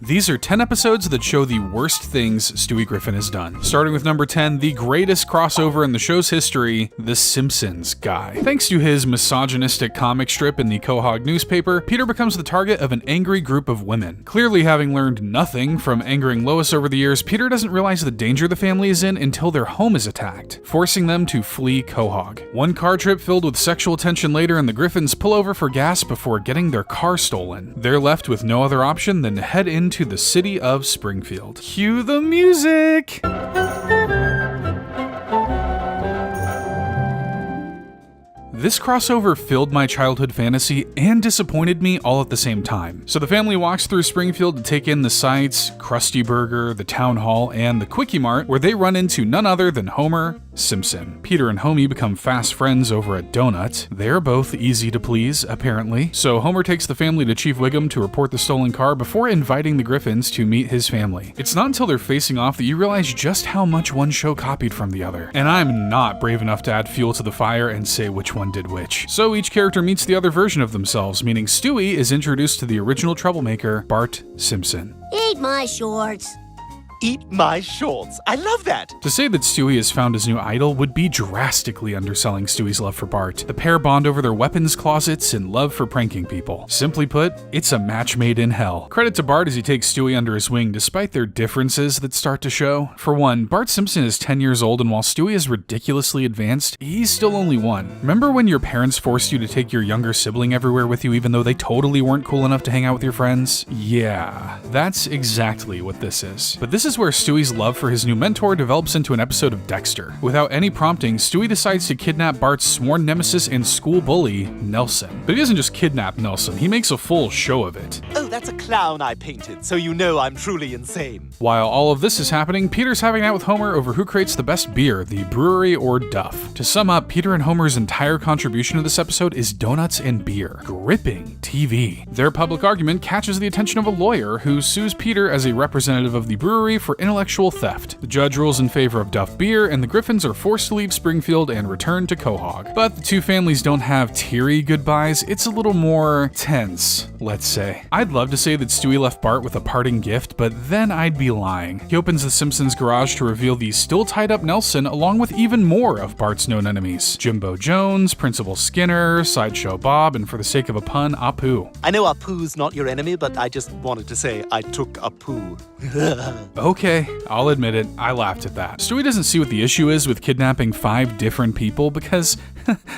These are 10 episodes that show the worst things Stewie Griffin has done. Starting with number 10, the greatest crossover in the show's history, The Simpsons guy. Thanks to his misogynistic comic strip in the Quahog newspaper, Peter becomes the target of an angry group of women. Clearly having learned nothing from angering Lois over the years, Peter doesn't realize the danger the family is in until their home is attacked, forcing them to flee Quahog. One car trip filled with sexual tension later, and the Griffins pull over for gas before getting their car stolen. They're left with no other option than to head into the city of Springfield. Cue the music! This crossover filled my childhood fantasy and disappointed me all at the same time. So the family walks through Springfield to take in the sights, Krusty Burger, the Town Hall, and the Quickie Mart, where they run into none other than Homer Simpson. Peter and Homie become fast friends over a donut. They're both easy to please, apparently. So Homer takes the family to Chief Wiggum to report the stolen car before inviting the Griffins to meet his family. It's not until they're facing off that you realize just how much one show copied from the other. And I'm not brave enough to add fuel to the fire and say which one did which. So each character meets the other version of themselves, meaning Stewie is introduced to the original troublemaker, Bart Simpson. Eat my shorts. Eat my shorts. I love that. To say that Stewie has found his new idol would be drastically underselling Stewie's love for Bart. The pair bond over their weapons closets and love for pranking people. Simply put, it's a match made in hell. Credit to Bart as he takes Stewie under his wing despite their differences that start to show. For one, Bart Simpson is 10 years old, and while Stewie is ridiculously advanced, he's still only 1. Remember when your parents forced you to take your younger sibling everywhere with you even though they totally weren't cool enough to hang out with your friends? Yeah, that's exactly what this is. But this is where Stewie's love for his new mentor develops into an episode of Dexter. Without any prompting, Stewie decides to kidnap Bart's sworn nemesis and school bully, Nelson. But he doesn't just kidnap Nelson, he makes a full show of it. Oh, that's a clown I painted, so you know I'm truly insane. While all of this is happening, Peter's having out with Homer over who creates the best beer, the brewery or Duff. To sum up, Peter and Homer's entire contribution to this episode is donuts and beer. Gripping TV. Their public argument catches the attention of a lawyer who sues Peter as a representative of the brewery for intellectual theft. The judge rules in favor of Duff beer, and the Griffins are forced to leave Springfield and return to Quahog. But the two families don't have teary goodbyes, it's a little more tense, let's say. I'd love to say that Stewie left Bart with a parting gift, but then I'd be lying. He opens the Simpsons garage to reveal the still tied up Nelson along with even more of Bart's known enemies. Jimbo Jones, Principal Skinner, Sideshow Bob, and for the sake of a pun, Apu. I know Apu's not your enemy, but I just wanted to say I took Apu. Okay, I'll admit it, I laughed at that. Stewie doesn't see what the issue is with kidnapping 5 different people because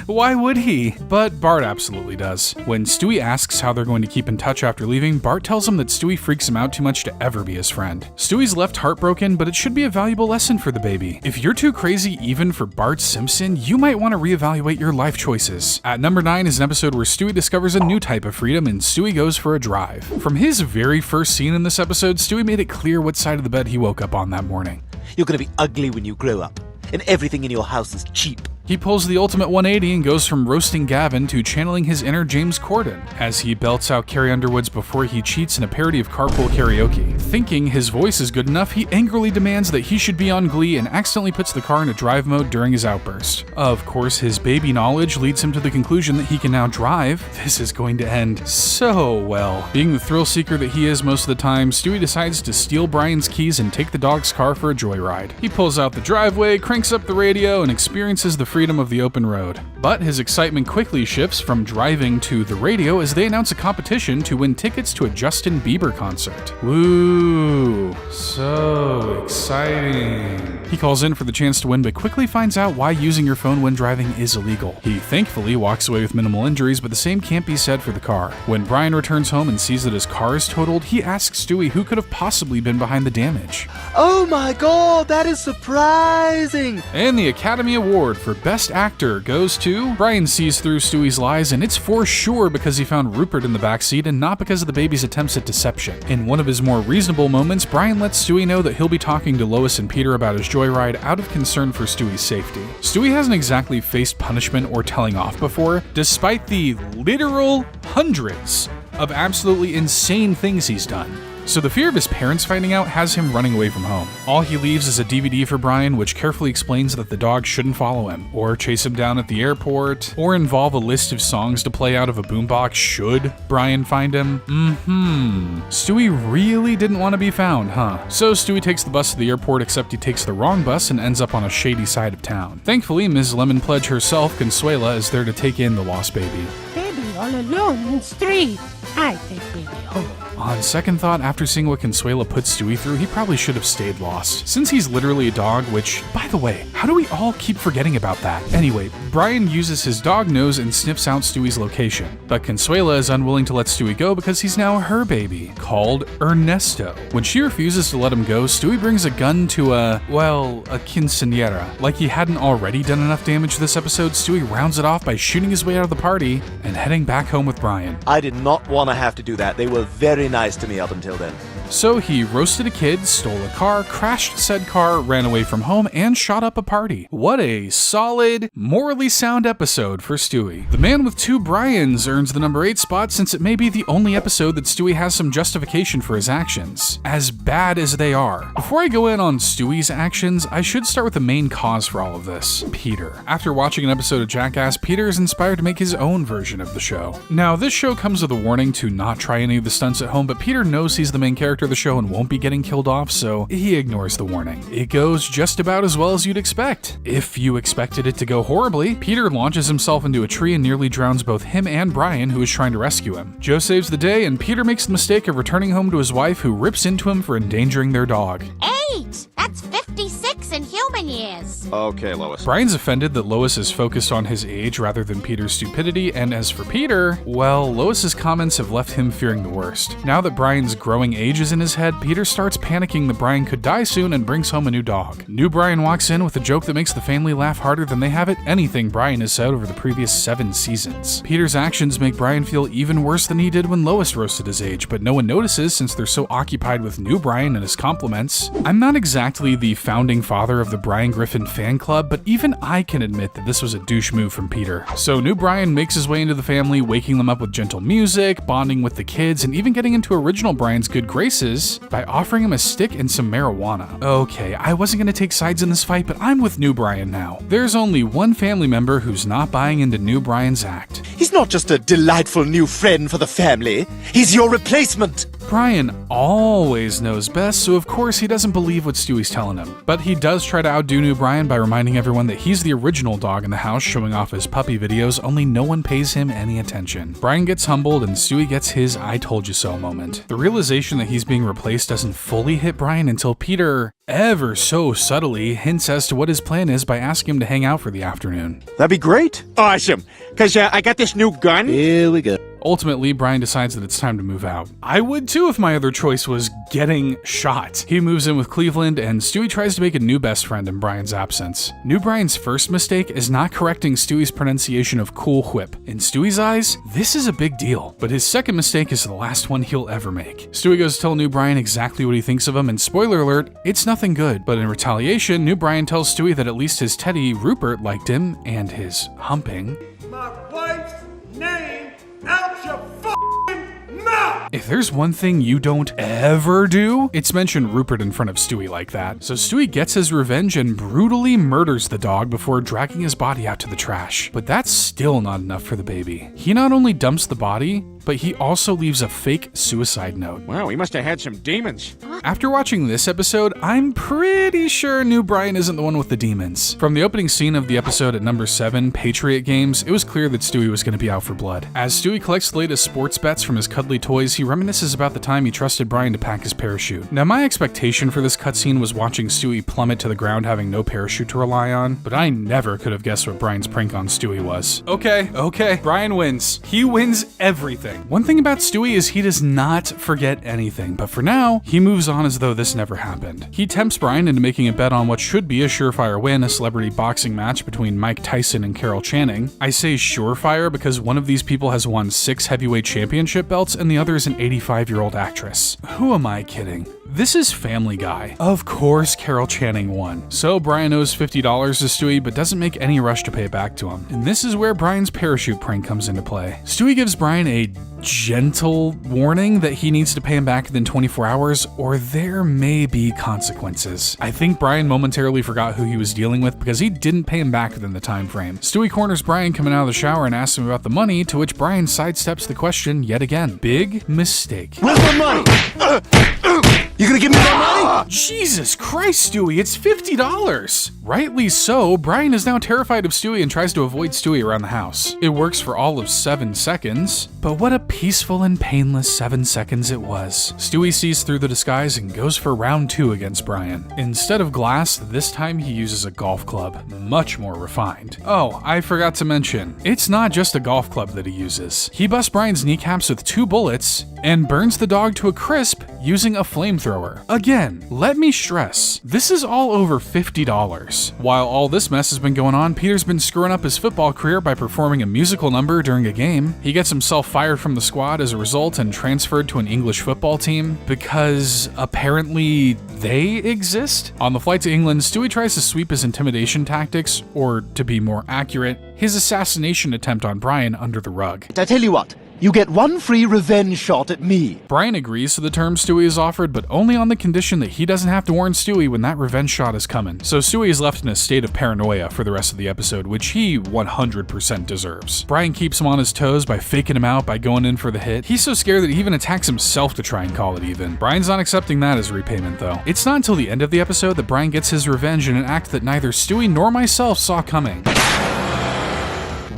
why would he? But Bart absolutely does. When Stewie asks how they're going to keep in touch after leaving, Bart tells him that Stewie freaks him out too much to ever be his friend. Stewie's left heartbroken, but it should be a valuable lesson for the baby. If you're too crazy even for Bart Simpson, you might want to reevaluate your life choices. At number 9 is an episode where Stewie discovers a new type of freedom and Stewie goes for a drive. From his very first scene in this episode, Stewie made it clear what side of the bed he woke up on that morning. You're gonna be ugly when you grow up, and everything in your house is cheap. He pulls the ultimate 180 and goes from roasting Gavin to channeling his inner James Corden, as he belts out Carrie Underwood's Before He Cheats in a parody of Carpool Karaoke. Thinking his voice is good enough, he angrily demands that he should be on Glee and accidentally puts the car into drive mode during his outburst. Of course, his baby knowledge leads him to the conclusion that he can now drive. This is going to end so well. Being the thrill seeker that he is most of the time, Stewie decides to steal Brian's keys and take the dog's car for a joyride. He pulls out the driveway, cranks up the radio, and experiences the freedom of the open road. But his excitement quickly shifts from driving to the radio as they announce a competition to win tickets to a Justin Bieber concert. Woo, so exciting. He calls in for the chance to win, but quickly finds out why using your phone when driving is illegal. He thankfully walks away with minimal injuries, but the same can't be said for the car. When Brian returns home and sees that his car is totaled, he asks Stewie who could have possibly been behind the damage. Oh my god, that is surprising! And the Academy Award for Best Actor goes to... Brian sees through Stewie's lies, and it's for sure because he found Rupert in the backseat and not because of the baby's attempts at deception. In one of his more reasonable moments, Brian lets Stewie know that he'll be talking to Lois and Peter about his joyride out of concern for Stewie's safety. Stewie hasn't exactly faced punishment or telling off before, despite the literal hundreds of absolutely insane things he's done. So the fear of his parents finding out has him running away from home. All he leaves is a DVD for Brian, which carefully explains that the dog shouldn't follow him, or chase him down at the airport, or involve a list of songs to play out of a boombox should Brian find him. Stewie really didn't want to be found, huh? So Stewie takes the bus to the airport, except he takes the wrong bus and ends up on a shady side of town. Thankfully, Ms. Lemon Pledge herself, Consuela, is there to take in the lost baby. Baby all alone in the street. I take baby home. On second thought, after seeing what Consuela put Stewie through, he probably should have stayed lost. Since he's literally a dog, which, by the way, how do we all keep forgetting about that? Anyway, Brian uses his dog nose and sniffs out Stewie's location. But Consuela is unwilling to let Stewie go because he's now her baby, called Ernesto. When she refuses to let him go, Stewie brings a gun to a quinceañera. Like he hadn't already done enough damage this episode, Stewie rounds it off by shooting his way out of the party and heading back home with Brian. I did not want to have to do that. They were very nice to me up until then. So he roasted a kid, stole a car, crashed said car, ran away from home, and shot up a party. What a solid, morally sound episode for Stewie. The Man with Two Brians earns the number 8 spot since it may be the only episode that Stewie has some justification for his actions, as bad as they are. Before I go in on Stewie's actions, I should start with the main cause for all of this, Peter. After watching an episode of Jackass, Peter is inspired to make his own version of the show. Now, this show comes with a warning to not try any of the stunts at home, but Peter knows he's the main character of the show and won't be getting killed off, so he ignores the warning. It goes just about as well as you'd expect. If you expected it to go horribly, Peter launches himself into a tree and nearly drowns both him and Brian, who is trying to rescue him. Joe saves the day, and Peter makes the mistake of returning home to his wife, who rips into him for endangering their dog. 8! That's 56 in human years. Okay, Lois. Brian's offended that Lois is focused on his age rather than Peter's stupidity, and as for Peter, well, Lois's comments have left him fearing the worst. Now that Brian's growing age is in his head, Peter starts panicking that Brian could die soon and brings home a new dog. New Brian walks in with a joke that makes the family laugh harder than they have at anything Brian has said over the previous 7 seasons. Peter's actions make Brian feel even worse than he did when Lois roasted his age, but no one notices since they're so occupied with new Brian and his compliments. I'm not exactly the founding father of the Brian Griffin fan club, but even I can admit that this was a douche move from Peter. So new Brian makes his way into the family, waking them up with gentle music, bonding with the kids, and even getting into original Brian's good graces by offering him a stick and some marijuana. Okay, I wasn't gonna take sides in this fight, but I'm with new Brian now. There's only one family member who's not buying into new Brian's act. He's not just a delightful new friend for the family. He's your replacement. Brian always knows best, so of course he doesn't believe what Stewie's telling him. But he does try to outdo new Brian by reminding everyone that he's the original dog in the house, showing off his puppy videos, only no one pays him any attention. Brian gets humbled and Stewie gets his I told you so moment. The realization that he's being replaced doesn't fully hit Brian until Peter, ever so subtly, hints as to what his plan is by asking him to hang out for the afternoon. That'd be great. Awesome, because I got this new gun. Here we go. Ultimately, Brian decides that it's time to move out. I would too if my other choice was getting shot. He moves in with Cleveland, and Stewie tries to make a new best friend in Brian's absence. New Brian's first mistake is not correcting Stewie's pronunciation of Cool Whip. In Stewie's eyes, this is a big deal, but his second mistake is the last one he'll ever make. Stewie goes to tell new Brian exactly what he thinks of him, and spoiler alert, it's nothing good. But in retaliation, new Brian tells Stewie that at least his teddy, Rupert, liked him, and his humping. My wife's name out your f***ing mouth! If there's one thing you don't ever do, it's mention Rupert in front of Stewie like that. So Stewie gets his revenge and brutally murders the dog before dragging his body out to the trash. But that's still not enough for the baby. He not only dumps the body, but he also leaves a fake suicide note. Wow, he must have had some demons. After watching this episode, I'm pretty sure new Brian isn't the one with the demons. From the opening scene of the episode at number 7, Patriot Games, it was clear that Stewie was going to be out for blood. As Stewie collects the latest sports bets from his cuddly toys, he reminisces about the time he trusted Brian to pack his parachute. Now, my expectation for this cutscene was watching Stewie plummet to the ground having no parachute to rely on, but I never could have guessed what Brian's prank on Stewie was. Okay, Brian wins. He wins everything. One thing about Stewie is he does not forget anything, but for now, he moves on as though this never happened. He tempts Brian into making a bet on what should be a surefire win, a celebrity boxing match between Mike Tyson and Carol Channing. I say surefire because one of these people has won 6 heavyweight championship belts and the other is an 85-year-old actress. Who am I kidding? This is Family Guy. Of course Carol Channing won. So Brian owes $50 to Stewie, but doesn't make any rush to pay it back to him. And this is where Brian's parachute prank comes into play. Stewie gives Brian a gentle warning that he needs to pay him back within 24 hours or there may be consequences. I think Brian momentarily forgot who he was dealing with because he didn't pay him back within the time frame. Stewie corners Brian coming out of the shower and asks him about the money, to which Brian sidesteps the question yet again. Big mistake. Where's my money? You gonna give me my money? Jesus Christ, Stewie, it's $50. Rightly so, Brian is now terrified of Stewie and tries to avoid Stewie around the house. It works for all of 7 seconds, but what a peaceful and painless 7 seconds it was. Stewie sees through the disguise and goes for round 2 against Brian. Instead of glass, this time he uses a golf club, much more refined. Oh, I forgot to mention, it's not just a golf club that he uses. He busts Brian's kneecaps with 2 bullets and burns the dog to a crisp using a flamethrower. Again, let me stress, this is all over $50. While all this mess has been going on, Peter's been screwing up his football career by performing a musical number during a game. He gets himself fired from the squad as a result and transferred to an English football team because apparently they exist. On the flight to England, Stewie tries to sweep his intimidation tactics, or to be more accurate, his assassination attempt on Brian under the rug. I tell you what, you get 1 free revenge shot at me. Brian agrees to the terms Stewie is offered, but only on the condition that he doesn't have to warn Stewie when that revenge shot is coming. So Stewie is left in a state of paranoia for the rest of the episode, which he 100% deserves. Brian keeps him on his toes by faking him out by going in for the hit. He's so scared that he even attacks himself to try and call it even. Brian's not accepting that as repayment though. It's not until the end of the episode that Brian gets his revenge in an act that neither Stewie nor myself saw coming.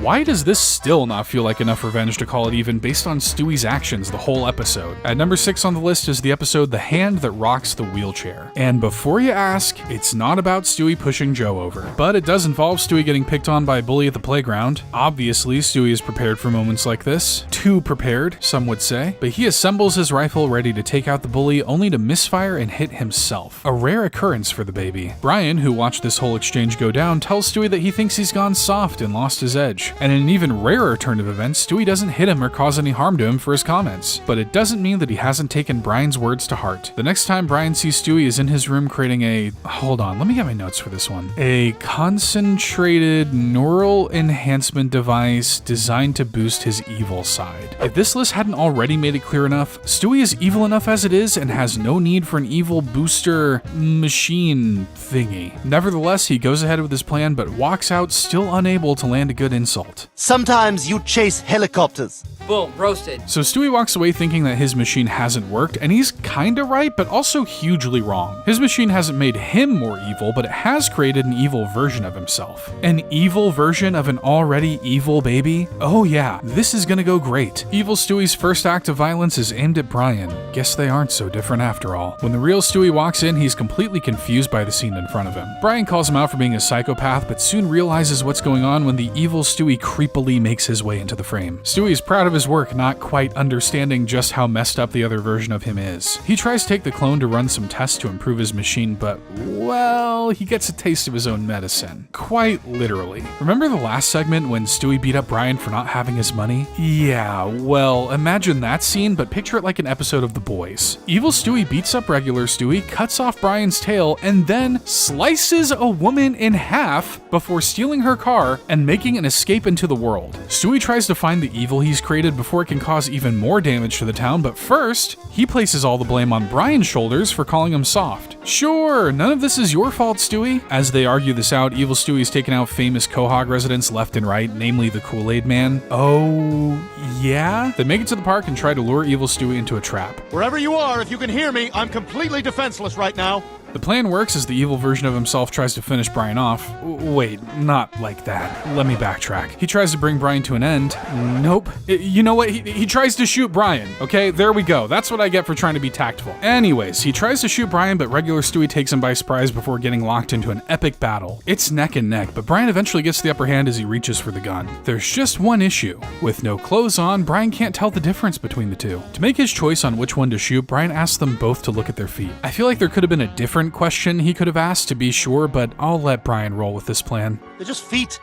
Why does this still not feel like enough revenge to call it even based on Stewie's actions the whole episode? At number 6 on the list is the episode The Hand That Rocks the Wheelchair. And before you ask, it's not about Stewie pushing Joe over, but it does involve Stewie getting picked on by a bully at the playground. Obviously, Stewie is prepared for moments like this. Too prepared, some would say. But he assembles his rifle ready to take out the bully only to misfire and hit himself. A rare occurrence for the baby. Brian, who watched this whole exchange go down, tells Stewie that he thinks he's gone soft and lost his edge. And in an even rarer turn of events, Stewie doesn't hit him or cause any harm to him for his comments. But it doesn't mean that he hasn't taken Brian's words to heart. The next time Brian sees Stewie is in his room creating a... Hold on, let me get my notes for this one. A concentrated neural enhancement device designed to boost his evil side. If this list hadn't already made it clear enough, Stewie is evil enough as it is and has no need for an evil booster machine thingy. Nevertheless, he goes ahead with his plan but walks out still unable to land a good insult. Sometimes you chase helicopters. Boom, roasted. So Stewie walks away thinking that his machine hasn't worked, and he's kinda right, but also hugely wrong. His machine hasn't made him more evil, but it has created an evil version of himself. An evil version of an already evil baby? Oh yeah, this is gonna go great. Evil Stewie's first act of violence is aimed at Brian. Guess they aren't so different after all. When the real Stewie walks in, he's completely confused by the scene in front of him. Brian calls him out for being a psychopath, but soon realizes what's going on when the evil Stewie creepily makes his way into the frame. Stewie is proud of his work, not quite understanding just how messed up the other version of him is. He tries to take the clone to run some tests to improve his machine, but, well, he gets a taste of his own medicine. Quite literally. Remember the last segment when Stewie beat up Brian for not having his money? Yeah, well, imagine that scene, but picture it like an episode of The Boys. Evil Stewie beats up regular Stewie, cuts off Brian's tail, and then slices a woman in half before stealing her car and making an escape into the world. Stewie tries to find the evil he's created before it can cause even more damage to the town, but first, he places all the blame on Brian's shoulders for calling him soft. Sure, none of this is your fault, Stewie. As they argue this out, Evil Stewie's taken out famous Quahog residents left and right, namely the Kool-Aid Man. Oh, yeah? They make it to the park and try to lure Evil Stewie into a trap. Wherever you are, if you can hear me, I'm completely defenseless right now. The plan works as the evil version of himself tries to finish Brian off. Wait, not like that. Let me backtrack. He tries to bring Brian to an end. Nope. You know what? He tries to shoot Brian. Okay, there we go. That's what I get for trying to be tactful. Anyways, he tries to shoot Brian, but regular Stewie takes him by surprise before getting locked into an epic battle. It's neck and neck, but Brian eventually gets the upper hand as he reaches for the gun. There's just one issue. With no clothes on, Brian can't tell the difference between the two. To make his choice on which one to shoot, Brian asks them both to look at their feet. I feel like there could have been a different question he could have asked to be sure, but I'll let Brian roll with this plan. They're just feet.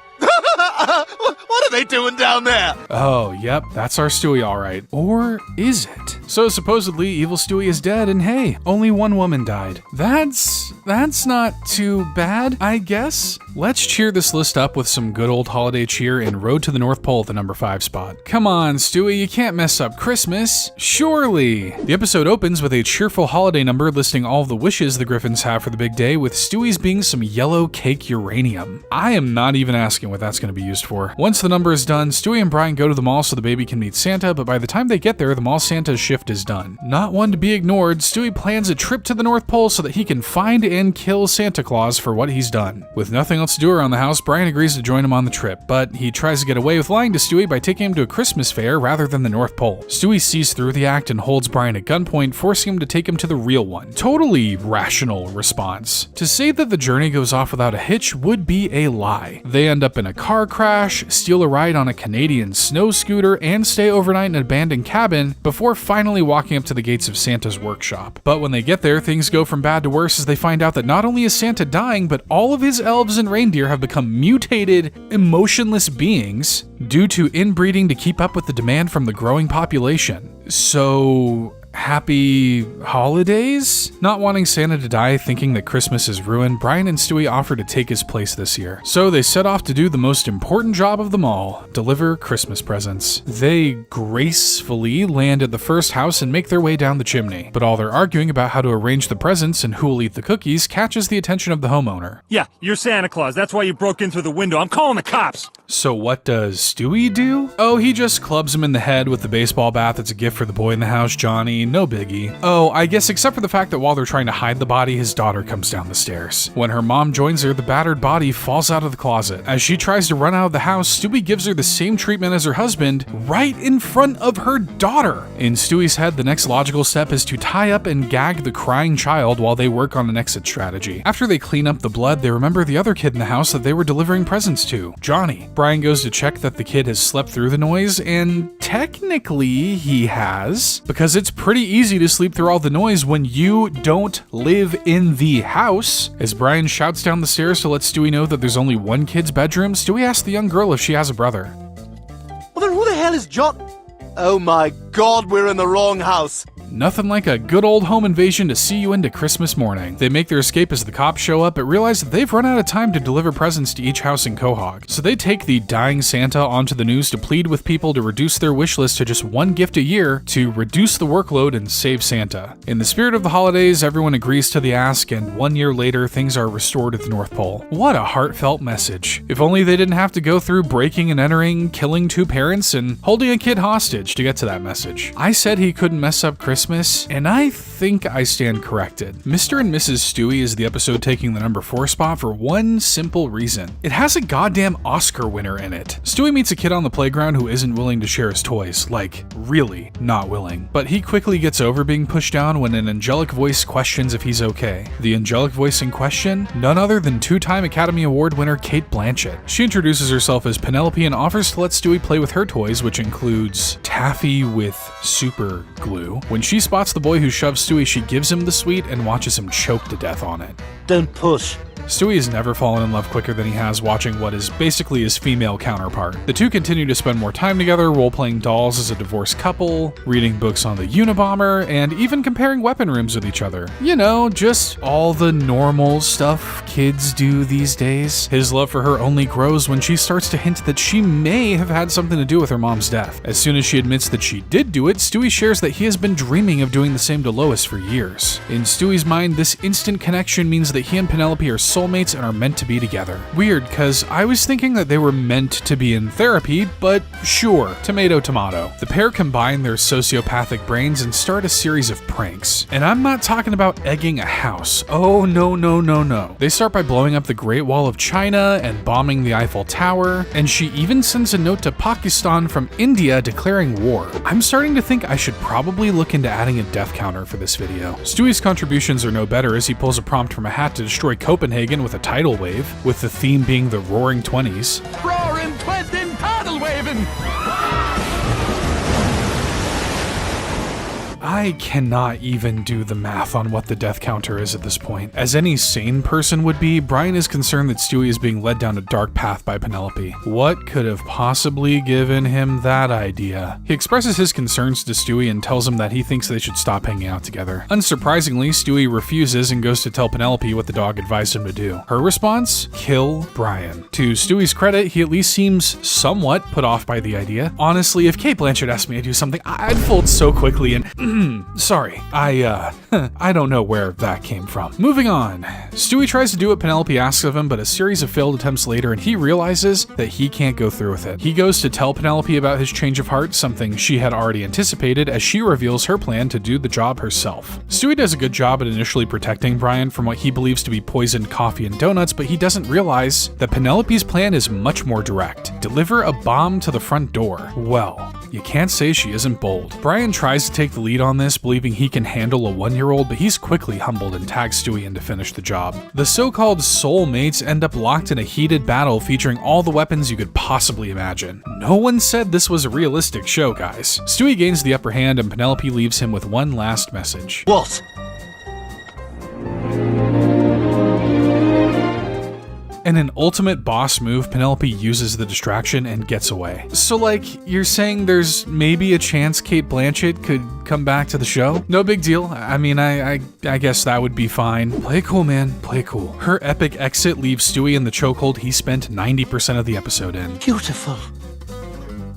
What are they doing down there? Oh, yep, that's our Stewie alright. Or is it? So supposedly evil Stewie is dead, and hey, only one woman died. That's not too bad, I guess. Let's cheer this list up with some good old holiday cheer and Road to the North Pole at the number 5 spot. Come on, Stewie, you can't mess up Christmas. Surely. The episode opens with a cheerful holiday number listing all of the wishes the Griffins have for the big day, with Stewie's being some yellow cake uranium. I am not even asking what that's going to be used for. Once the number is done, Stewie and Brian go to the mall so the baby can meet Santa, but by the time they get there, the mall Santa's shift is done. Not one to be ignored, Stewie plans a trip to the North Pole so that he can find and kill Santa Claus for what he's done. With nothing else to do around the house, Brian agrees to join him on the trip, but he tries to get away with lying to Stewie by taking him to a Christmas fair rather than the North Pole. Stewie sees through the act and holds Brian at gunpoint, forcing him to take him to the real one. Totally rational response. To say that the journey goes off without a hitch would be a lie. They end up in a car crash, steal a ride on a Canadian snow scooter, and stay overnight in an abandoned cabin before finally walking up to the gates of Santa's workshop. But when they get there, things go from bad to worse as they find out that not only is Santa dying, but all of his elves and reindeer have become mutated, emotionless beings due to inbreeding to keep up with the demand from the growing population. So, happy holidays? Not wanting Santa to die, thinking that Christmas is ruined, Brian and Stewie offer to take his place this year. So they set off to do the most important job of them all, deliver Christmas presents. They gracefully land at the first house and make their way down the chimney. But all their arguing about how to arrange the presents and who will eat the cookies catches the attention of the homeowner. Yeah, you're Santa Claus. That's why you broke in through the window. I'm calling the cops. So what does Stewie do? Oh, he just clubs him in the head with the baseball bat that's a gift for the boy in the house, Johnny. No biggie. Oh, I guess except for the fact that while they're trying to hide the body, his daughter comes down the stairs. When her mom joins her, the battered body falls out of the closet. As she tries to run out of the house, Stewie gives her the same treatment as her husband right in front of her daughter. In Stewie's head, the next logical step is to tie up and gag the crying child while they work on an exit strategy. After they clean up the blood, they remember the other kid in the house that they were delivering presents to, Johnny. Brian goes to check that the kid has slept through the noise, and technically he has, because it's pretty easy to sleep through all the noise when you don't live in the house. As Brian shouts down the stairs to let Stewie know that there's only one kid's bedroom, Stewie asks the young girl if she has a brother. Well, then who the hell is John? Oh my God, we're in the wrong house. Nothing like a good old home invasion to see you into Christmas morning. They make their escape as the cops show up, but realize that they've run out of time to deliver presents to each house in Quahog. So they take the dying Santa onto the news to plead with people to reduce their wish list to just one gift a year to reduce the workload and save Santa. In the spirit of the holidays, everyone agrees to the ask, and 1 year later, things are restored at the North Pole. What a heartfelt message. If only they didn't have to go through breaking and entering, killing 2 parents, and holding a kid hostage to get to that message. I said he couldn't mess up Christmas, and I think I stand corrected. Mr. and Mrs. Stewie is the episode taking the number 4 spot for one simple reason. It has a goddamn Oscar winner in it. Stewie meets a kid on the playground who isn't willing to share his toys, like, really not willing. But he quickly gets over being pushed down when an angelic voice questions if he's okay. The angelic voice in question? None other than 2-time Academy Award winner Cate Blanchett. She introduces herself as Penelope and offers to let Stewie play with her toys, which includes taffy with super glue. When she spots the boy who shoves Stewie, she gives him the sweet and watches him choke to death on it. Don't push. Stewie has never fallen in love quicker than he has watching what is basically his female counterpart. The two continue to spend more time together, role-playing dolls as a divorced couple, reading books on the Unabomber, and even comparing weapon rooms with each other. You know, just all the normal stuff kids do these days. His love for her only grows when she starts to hint that she may have had something to do with her mom's death. As soon as she admits that she did do it, Stewie shares that he has been dreaming of doing the same to Lois for years. In Stewie's mind, this instant connection means that he and Penelope are soulmates and are meant to be together. Weird, cause I was thinking that they were meant to be in therapy, but sure, tomato tomato. The pair combine their sociopathic brains and start a series of pranks. And I'm not talking about egging a house. Oh no. They start by blowing up the Great Wall of China and bombing the Eiffel Tower, and she even sends a note to Pakistan from India declaring war. I'm starting to think I should probably look into adding a death counter for this video. Stewie's contributions are no better as he pulls a prompt from a hat to destroy Copenhagen with a tidal wave, with the theme being the Roaring 20s. Roaring, twisting, tidal waving. I cannot even do the math on what the death counter is at this point. As any sane person would be, Brian is concerned that Stewie is being led down a dark path by Penelope. What could have possibly given him that idea? He expresses his concerns to Stewie and tells him that he thinks they should stop hanging out together. Unsurprisingly, Stewie refuses and goes to tell Penelope what the dog advised him to do. Her response? Kill Brian. To Stewie's credit, he at least seems somewhat put off by the idea. Honestly, if Cate Blanchett asked me to do something, I'd fold so quickly and sorry, I don't know where that came from. Moving on. Stewie tries to do what Penelope asks of him, but a series of failed attempts later and he realizes that he can't go through with it. He goes to tell Penelope about his change of heart, something she had already anticipated, as she reveals her plan to do the job herself. Stewie does a good job at initially protecting Brian from what he believes to be poisoned coffee and donuts, but he doesn't realize that Penelope's plan is much more direct. Deliver a bomb to the front door. Well, you can't say she isn't bold. Brian tries to take the lead on this, believing he can handle a 1-year-old, but he's quickly humbled and tags Stewie in to finish the job. The so-called soulmates end up locked in a heated battle featuring all the weapons you could possibly imagine. No one said this was a realistic show, guys. Stewie gains the upper hand and Penelope leaves him with one last message. What? In an ultimate boss move, Penelope uses the distraction and gets away. So like, you're saying there's maybe a chance Cate Blanchett could come back to the show? No big deal. I mean, I guess that would be fine. Play cool, man. Play cool. Her epic exit leaves Stewie in the chokehold he spent 90% of the episode in. Beautiful.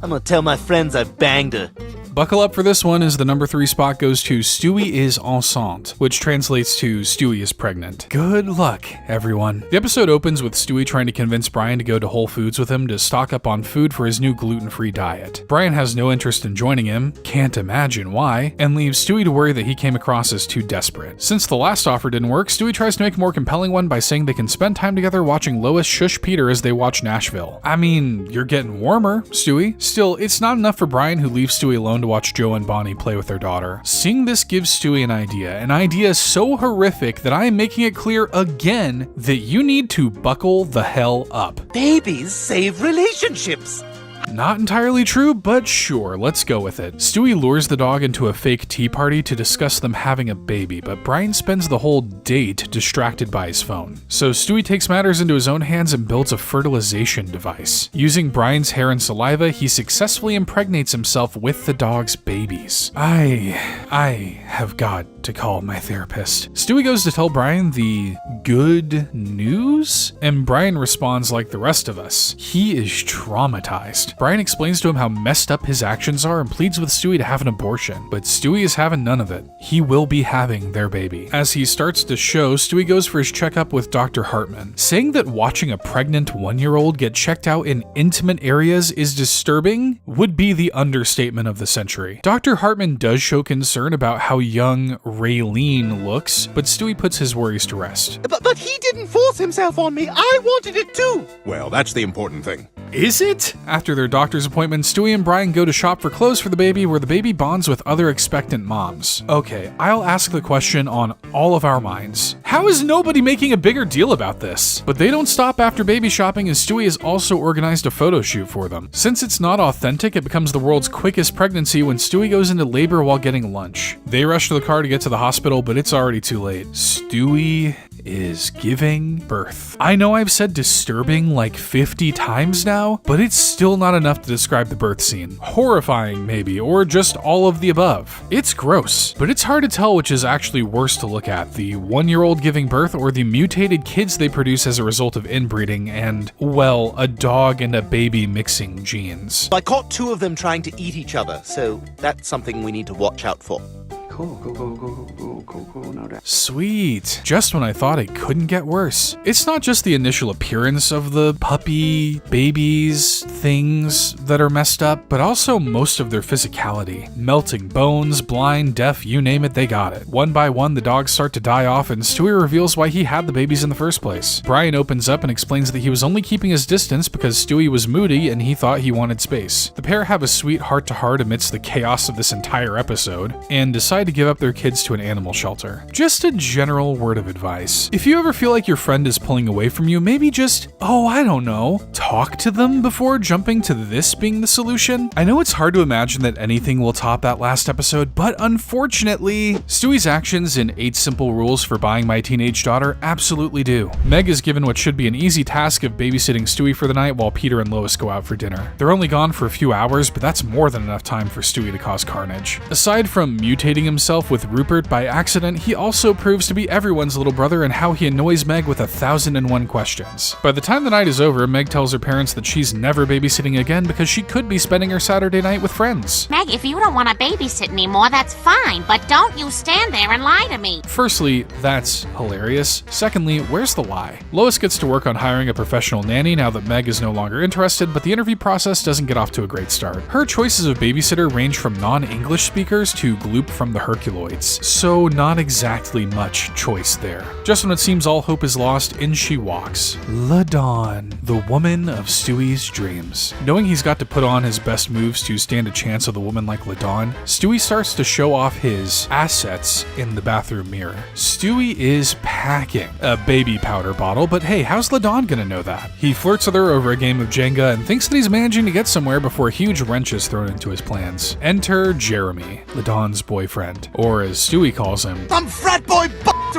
I'm gonna tell my friends I banged her. Buckle up for this one, as the number 3 spot goes to Stewie is enceinte, which translates to Stewie is pregnant. Good luck, everyone. The episode opens with Stewie trying to convince Brian to go to Whole Foods with him to stock up on food for his new gluten-free diet. Brian has no interest in joining him, can't imagine why, and leaves Stewie to worry that he came across as too desperate. Since the last offer didn't work, Stewie tries to make a more compelling one by saying they can spend time together watching Lois shush Peter as they watch Nashville. I mean, you're getting warmer, Stewie. Still, it's not enough for Brian, who leaves Stewie alone to watch Joe and Bonnie play with their daughter. Seeing this gives Stewie an idea so horrific that I am making it clear again that you need to buckle the hell up. Babies save relationships. Not entirely true, but sure, let's go with it. Stewie lures the dog into a fake tea party to discuss them having a baby, but Brian spends the whole date distracted by his phone. So Stewie takes matters into his own hands and builds a fertilization device. Using Brian's hair and saliva, he successfully impregnates himself with the dog's babies. I have got to call my therapist. Stewie goes to tell Brian the good news, and Brian responds like the rest of us. He is traumatized. Brian explains to him how messed up his actions are and pleads with Stewie to have an abortion, but Stewie is having none of it. He will be having their baby. As he starts to show, Stewie goes for his checkup with Dr. Hartman. Saying that watching a pregnant 1-year-old get checked out in intimate areas is disturbing would be the understatement of the century. Dr. Hartman does show concern about how young Raylene looks, but Stewie puts his worries to rest. But he didn't force himself on me. I wanted it too. Well, that's the important thing. Is it? After their doctor's appointment, Stewie and Brian go to shop for clothes for the baby, where the baby bonds with other expectant moms. Okay, I'll ask the question on all of our minds. How is nobody making a bigger deal about this? But they don't stop after baby shopping, as Stewie has also organized a photo shoot for them. Since it's not authentic, it becomes the world's quickest pregnancy when Stewie goes into labor while getting lunch. They rush to the car to get to the hospital, but it's already too late. Stewie is giving birth. I know I've said disturbing like 50 times now, but it's still not enough to describe the birth scene. Horrifying, maybe, or just all of the above. It's gross, but it's hard to tell which is actually worse to look at, the 1-year-old giving birth or the mutated kids they produce as a result of inbreeding and, well, a dog and a baby mixing genes. I caught 2 of them trying to eat each other, so that's something we need to watch out for. Cool, no doubt. Sweet. Just when I thought it couldn't get worse. It's not just the initial appearance of the puppy, babies, things that are messed up, but also most of their physicality. Melting bones, blind, deaf, you name it, they got it. One by one, the dogs start to die off, and Stewie reveals why he had the babies in the first place. Brian opens up and explains that he was only keeping his distance because Stewie was moody and he thought he wanted space. The pair have a sweet heart-to-heart amidst the chaos of this entire episode, and decide decide to give up their kids to an animal shelter. Just a general word of advice. If you ever feel like your friend is pulling away from you, maybe just, I don't know, talk to them before jumping to this being the solution. I know it's hard to imagine that anything will top that last episode, but unfortunately, Stewie's actions in 8 Simple Rules for Buying My Teenage Daughter absolutely do. Meg is given what should be an easy task of babysitting Stewie for the night while Peter and Lois go out for dinner. They're only gone for a few hours, but that's more than enough time for Stewie to cause carnage. Aside from mutating himself with Rupert by accident, he also proves to be everyone's little brother and how he annoys Meg with 1,001 questions. By the time the night is over, Meg tells her parents that she's never babysitting again because she could be spending her Saturday night with friends. Meg, if you don't want to babysit anymore, that's fine, but don't you stand there and lie to me. Firstly, that's hilarious. Secondly, where's the lie? Lois gets to work on hiring a professional nanny now that Meg is no longer interested, but the interview process doesn't get off to a great start. Her choices of babysitter range from non-English speakers to Gloop from the Herculoids, so not exactly much choice there. Just when it seems all hope is lost, in she walks. LaDawn, the woman of Stewie's dreams. Knowing he's got to put on his best moves to stand a chance with a woman like LaDawn, Stewie starts to show off his assets in the bathroom mirror. Stewie is packing a baby powder bottle, but hey, how's LaDawn gonna know that? He flirts with her over a game of Jenga and thinks that he's managing to get somewhere before a huge wrench is thrown into his plans. Enter Jeremy, LaDawn's boyfriend, or as Stewie calls him, Some frat boy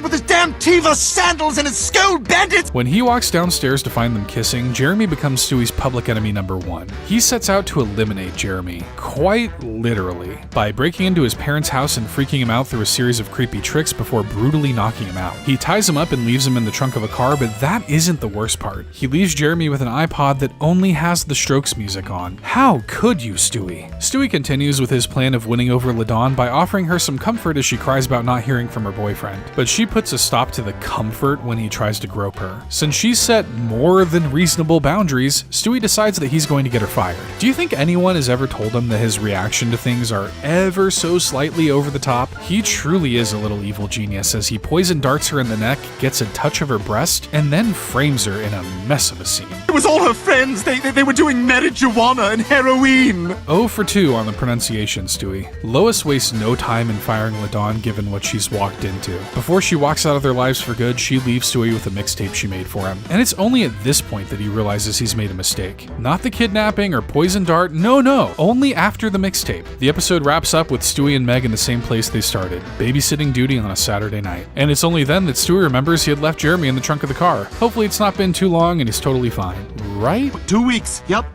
with his damn Tiva sandals and his skull bandits! When he walks downstairs to find them kissing, Jeremy becomes Stewie's public enemy number 1. He sets out to eliminate Jeremy, quite literally, by breaking into his parents' house and freaking him out through a series of creepy tricks before brutally knocking him out. He ties him up and leaves him in the trunk of a car, but that isn't the worst part. He leaves Jeremy with an iPod that only has the Strokes music on. How could you, Stewie? Stewie continues with his plan of winning over LaDawn by offering her some comfort as she cries about not hearing from her boyfriend. But she puts a stop to the comfort when he tries to grope her. Since she's set more than reasonable boundaries, Stewie decides that he's going to get her fired. Do you think anyone has ever told him that his reaction to things are ever so slightly over the top? He truly is a little evil genius as he poison darts her in the neck, gets a touch of her breast, and then frames her in a mess of a scene. It was all her friends. They were doing marijuana and heroin. 0 for 2 on the pronunciation, Stewie. Lois wastes no time in firing LaDawn given what she's walked into. Before she walks out of their lives for good, she leaves Stewie with a mixtape she made for him. And it's only at this point that he realizes he's made a mistake. Not the kidnapping or poison dart, no, only after the mixtape. The episode wraps up with Stewie and Meg in the same place they started, babysitting duty on a Saturday night. And it's only then that Stewie remembers he had left Jeremy in the trunk of the car. Hopefully it's not been too long and he's totally fine. Right? 2 weeks. Yep,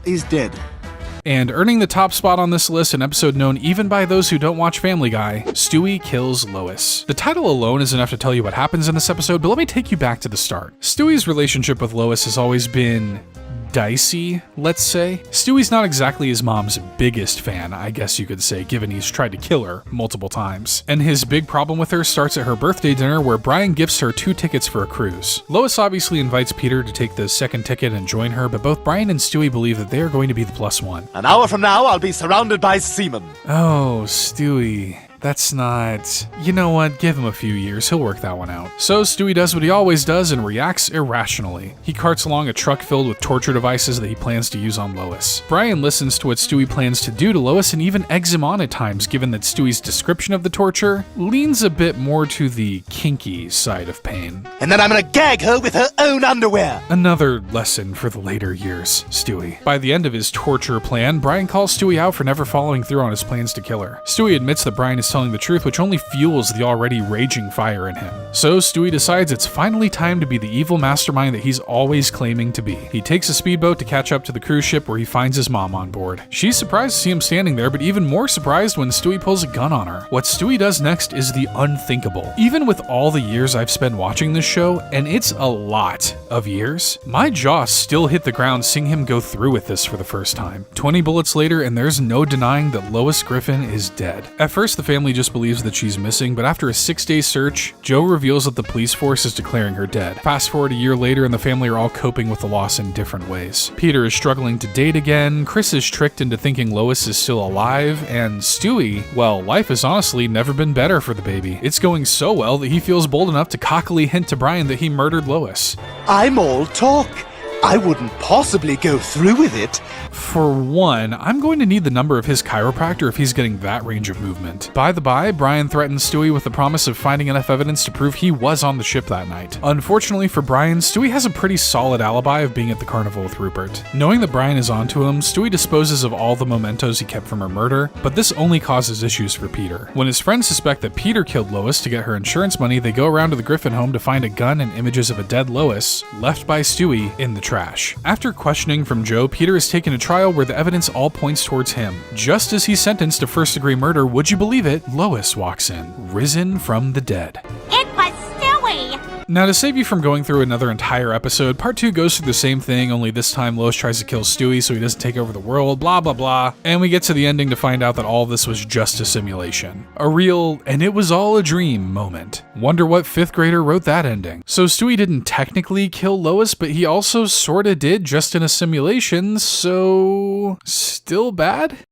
he's dead. And earning the top spot on this list, an episode known even by those who don't watch Family Guy, Stewie kills Lois. The title alone is enough to tell you what happens in this episode, but let me take you back to the start. Stewie's relationship with Lois has always been dicey, let's say. Stewie's not exactly his mom's biggest fan, I guess you could say, given he's tried to kill her multiple times. And his big problem with her starts at her birthday dinner where Brian gifts her 2 tickets for a cruise. Lois obviously invites Peter to take the second ticket and join her, but both Brian and Stewie believe that they are going to be the +1. An hour from now, I'll be surrounded by seamen. Oh, Stewie. That's not... You know what? Give him a few years. He'll work that one out. So Stewie does what he always does and reacts irrationally. He carts along a truck filled with torture devices that he plans to use on Lois. Brian listens to what Stewie plans to do to Lois and even eggs him on at times, given that Stewie's description of the torture leans a bit more to the kinky side of pain. And then I'm gonna gag her with her own underwear. Another lesson for the later years, Stewie. By the end of his torture plan, Brian calls Stewie out for never following through on his plans to kill her. Stewie admits that Brian is telling the truth, which only fuels the already raging fire in him. So Stewie decides it's finally time to be the evil mastermind that he's always claiming to be. He takes a speedboat to catch up to the cruise ship where he finds his mom on board. She's surprised to see him standing there, but even more surprised when Stewie pulls a gun on her. What Stewie does next is the unthinkable. Even with all the years I've spent watching this show, and it's a lot of years, my jaw still hit the ground seeing him go through with this for the first time. 20 bullets later, and there's no denying that Lois Griffin is dead. At first, the family just believes that she's missing, but after a 6-day search, Joe reveals that the police force is declaring her dead. Fast forward a year later and the family are all coping with the loss in different ways. Peter is struggling to date again, Chris is tricked into thinking Lois is still alive, and Stewie, well, life has honestly never been better for the baby. It's going so well that he feels bold enough to cockily hint to Brian that he murdered Lois. I'm all talk. I wouldn't possibly go through with it. For one, I'm going to need the number of his chiropractor if he's getting that range of movement. By the by, Brian threatens Stewie with the promise of finding enough evidence to prove he was on the ship that night. Unfortunately for Brian, Stewie has a pretty solid alibi of being at the carnival with Rupert. Knowing that Brian is onto him, Stewie disposes of all the mementos he kept from her murder, but this only causes issues for Peter. When his friends suspect that Peter killed Lois to get her insurance money, they go around to the Griffin home to find a gun and images of a dead Lois, left by Stewie, in the trash. After questioning from Joe, Peter is taken to trial where the evidence all points towards him. Just as he's sentenced to first-degree murder, would you believe it, Lois walks in, risen from the dead. It was Stewie! Now, to save you from going through another entire episode, part 2 goes through the same thing, only this time Lois tries to kill Stewie so he doesn't take over the world, blah blah blah, and we get to the ending to find out that all this was just a simulation. A real, and it was all a dream moment. Wonder what 5th grader wrote that ending. So Stewie didn't technically kill Lois, but he also sorta did, just in a simulation, so still bad?